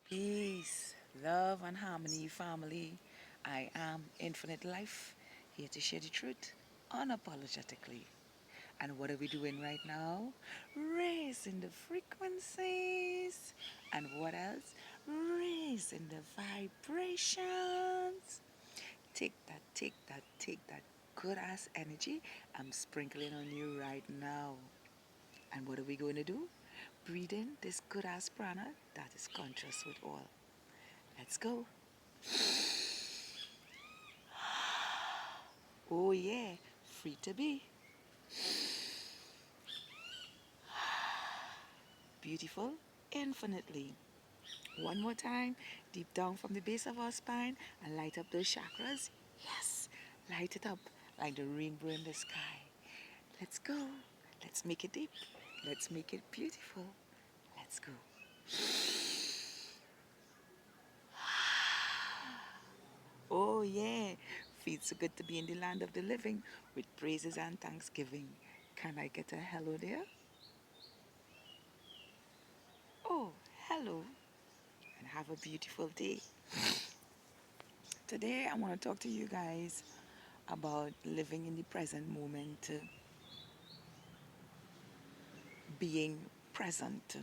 Peace, love, and harmony, family. I am Infinite Life, here to share the truth unapologetically. And what are we doing right now? Raising the frequencies. And what else? Raising the vibrations. Take that good ass energy I'm sprinkling on you right now. And what are we going to do? Breathe in this good ass prana that is conscious with all. Let's go. Oh, yeah, free to be. Beautiful, infinitely. One more time, deep down from the base of our spine, and light up those chakras. Yes, light it up like the rainbow in the sky. Let's go. Let's make it deep. Let's make it beautiful. Let's go. Oh, yeah. Feels so good to be in the land of the living with praises and thanksgiving. Can I get a hello there? Oh, hello. And have a beautiful day. Today, I want to talk to you guys about living in the present moment, being present,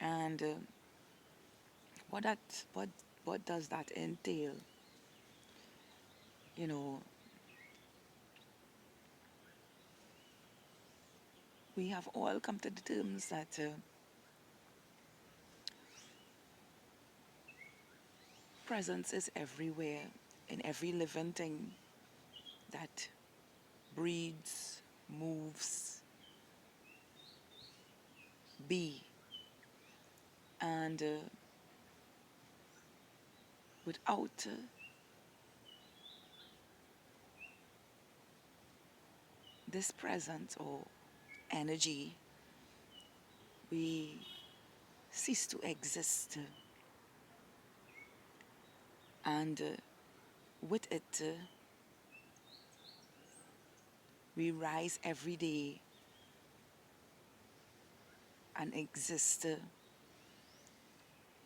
and what that what does that entail? You know, we have all come to the terms that presence is everywhere in every living thing that breathes, moves, be, and without this presence or energy, we cease to exist. And with it, we rise every day and exist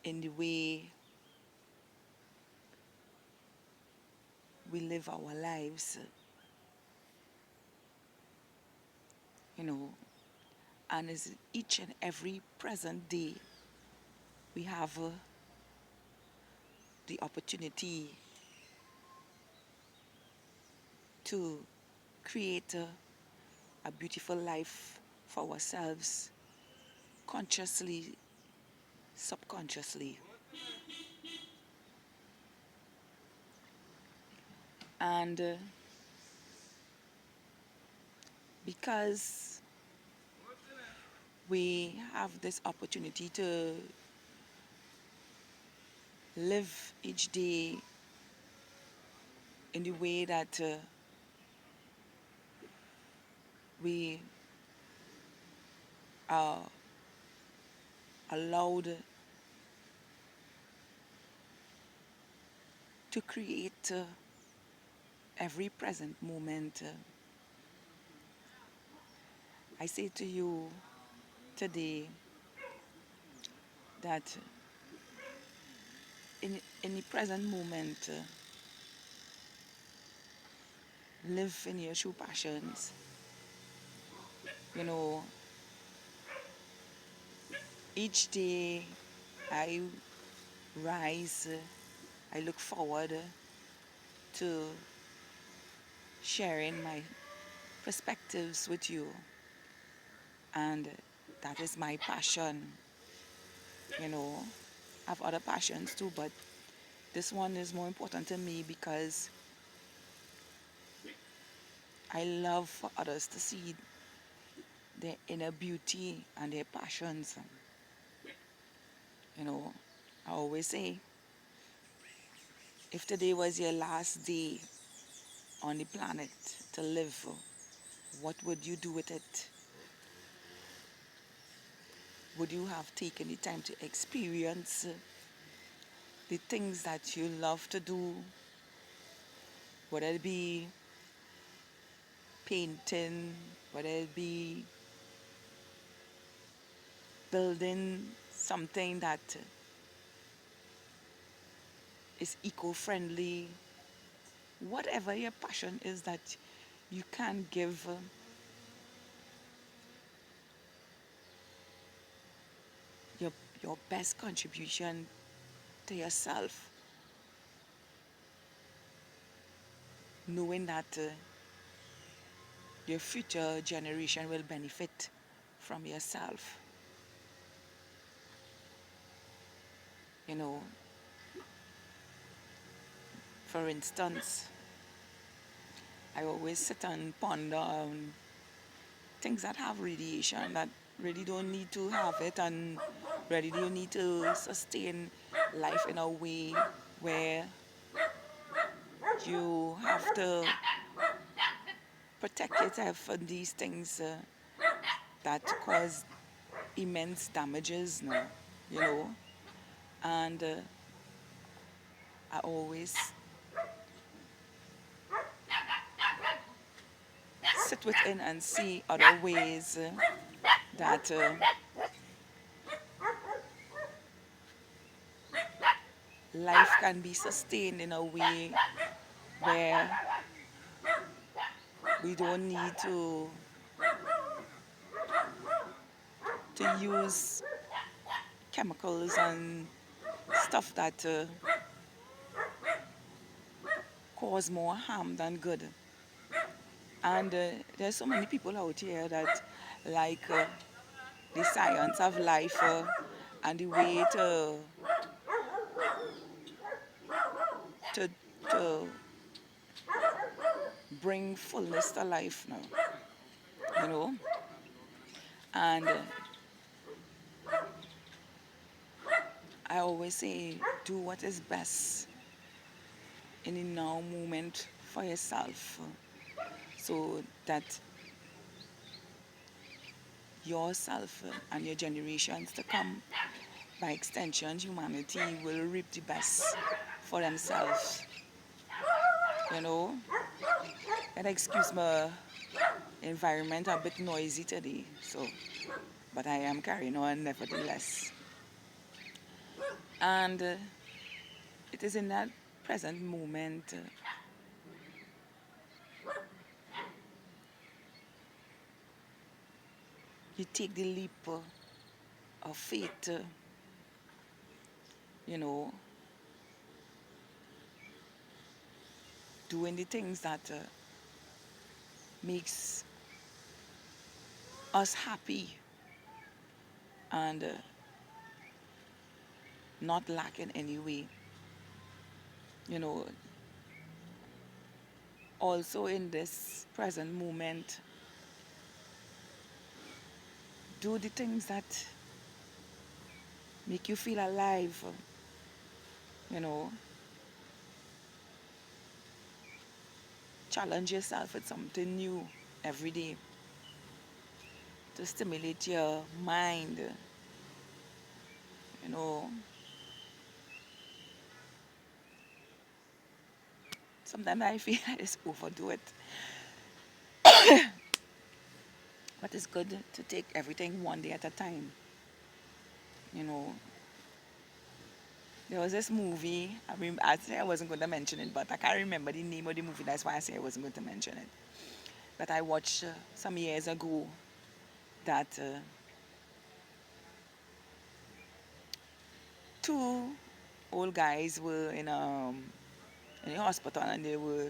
in the way we live our lives, you know, and as each and every present day, we have the opportunity to create a beautiful life for ourselves, consciously, subconsciously. And because we have this opportunity to live each day in the way that we are allowed to create every present moment. I say to you today that in the present moment, live in your true passions. You know, each day I rise, I look forward to sharing my perspectives with you, and that is my passion. You know, I have other passions too, but this one is more important to me because I love for others to see their inner beauty and their passions. You know, I always say, if today was your last day on the planet to live, what would you do with it? Would you have taken the time to experience the things that you love to do? Whether it be painting, whether it be building something that is eco-friendly, whatever your passion is that you can give your, your best contribution to yourself, knowing that your future generation will benefit from yourself. You know, for instance, I always sit and ponder on things that have radiation that really don't need to have it and really don't need to sustain life in a way where you have to protect yourself from these things that cause immense damages now, you know. And I always sit within and see other ways that life can be sustained in a way where we don't need to use chemicals and stuff that cause more harm than good. And there's so many people out here that like the science of life and the way to to bring fullness to life now, you know. And I always say, do what is best in the now moment for yourself, so that yourself and your generations to come, by extension, humanity will reap the best for themselves. You know, and excuse my environment a bit noisy today, so but I am carrying on nevertheless. And it is in that present moment you take the leap of faith, you know, doing the things that makes us happy and not lack in any way. You know, also in this present moment, do the things that make you feel alive, you know, challenge yourself with something new every day to stimulate your mind, you know. Sometimes I feel I just overdo it. But it's good to take everything one day at a time, you know. There was this movie, I said I wasn't going to mention it, but I can't remember the name of the movie. That's why I said I wasn't going to mention it. That I watched some years ago that two old guys were in the hospital and they were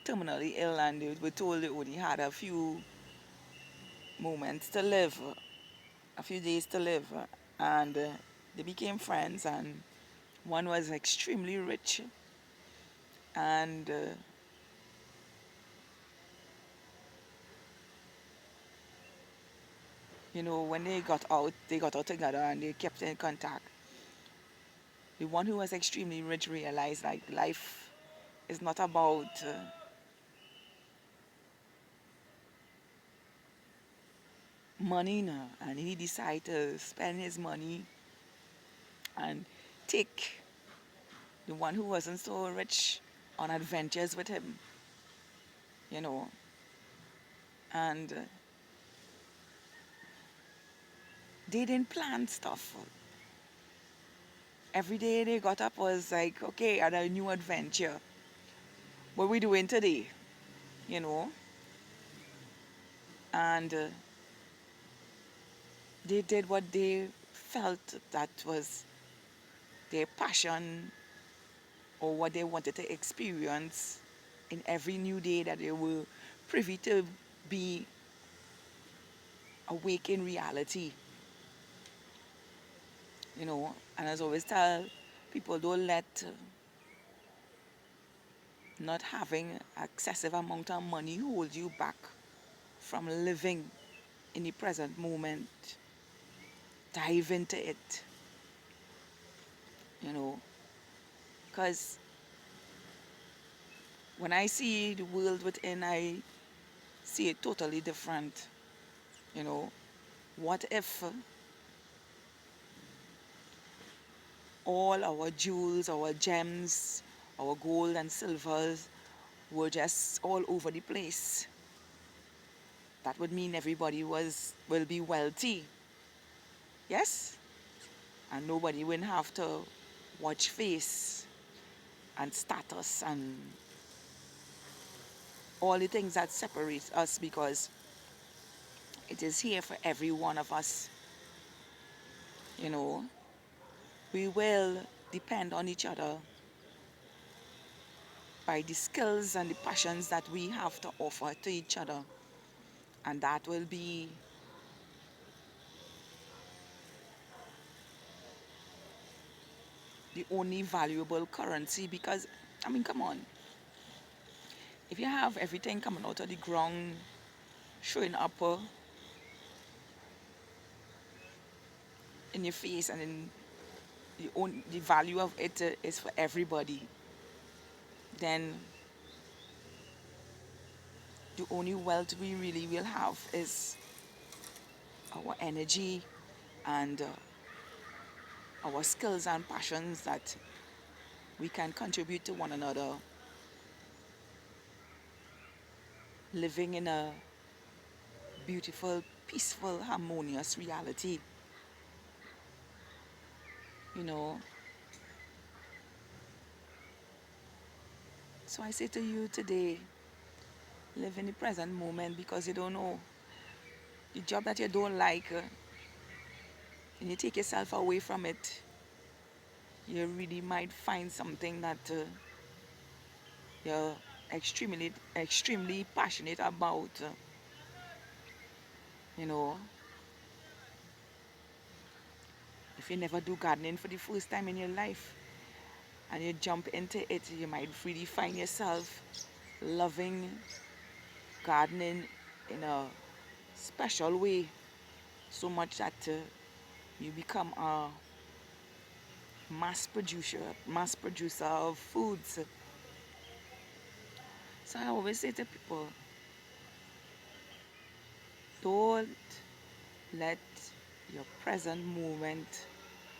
terminally ill and they were told they only had a few moments to live, a few days to live. And they became friends, and one was extremely rich and you know, when they got out together and they kept in contact. The one who was extremely rich realized like life is not about money now, and he decided to spend his money and take the one who wasn't so rich on adventures with him, you know. And they didn't plan stuff. Every day they got up was like, okay, and a new adventure. What we doing today, you know? And they did what they felt that was their passion or what they wanted to experience in every new day that they were privy to be awake in reality, you know. And as I always tell people, don't let not having excessive amount of money hold you back from living in the present moment. Dive into it, you know, because when I see the world within, I see it totally different, you know. What if all our jewels, our gems, our gold and silvers were just all over the place? That would mean everybody will be wealthy, yes? And nobody will have to watch face and status and all the things that separate us, because it is here for every one of us, you know. We will depend on each other by the skills and the passions that we have to offer to each other. And that will be the only valuable currency, because, I mean, come on. If you have everything coming out of the ground, showing up in your face, and in the value of it is for everybody, then the only wealth we really will have is our energy and our skills and passions that we can contribute to one another, living in a beautiful, peaceful, harmonious reality. You know, so I say to you today, live in the present moment, because you don't know the job that you don't like, and you take yourself away from it, you really might find something that you're extremely passionate about. You know, if you never do gardening for the first time in your life and you jump into it, you might really find yourself loving gardening in a special way, so much that you become a mass producer of foods. So I always say to people, don't let your present moment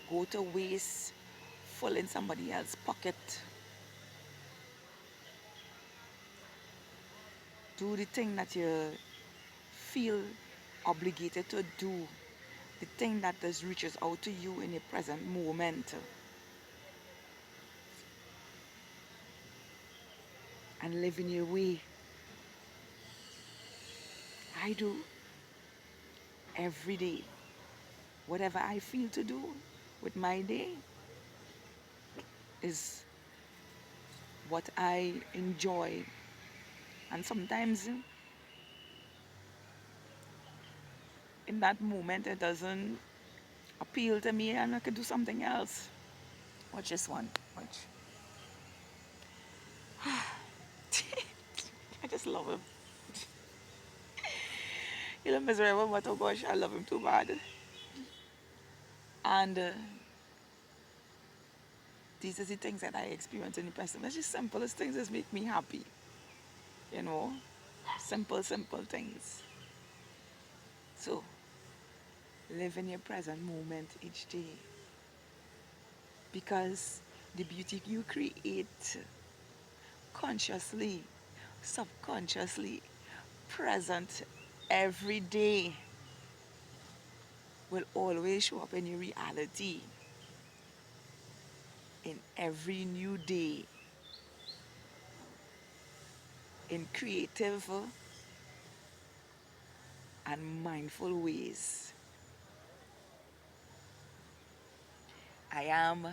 go to waste, full in somebody else's pocket. Do the thing that you feel obligated to do, the thing that just reaches out to you in the present moment, and live in your way. I do every day. Whatever I feel to do with my day is what I enjoy. And sometimes in that moment it doesn't appeal to me and I could do something else. Watch this one. Watch. I just love him. He's a miserable, but oh gosh, I love him too bad. And these are the things that I experience in the present. It's just simplest things that make me happy. You know? Simple things. So, live in your present moment each day. Because the beauty you create consciously, subconsciously, present every day will always show up in your reality. in every new day in creative and mindful ways. I am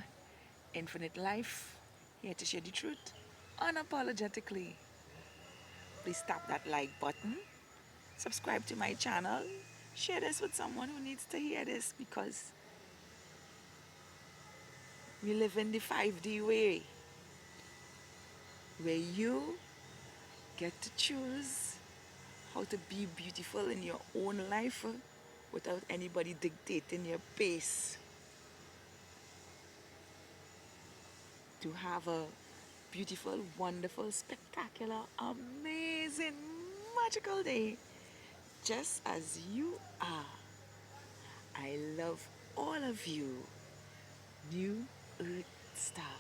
Infinite Life, here to share the truth unapologetically. Please tap that like button, subscribe to my channel, share this with someone who needs to hear this because we live in the 5D way where you get to choose how to be beautiful in your own life without anybody dictating your pace. To have a beautiful, wonderful, spectacular, amazing, magical day just as you are. I love all of you, New Earth Star.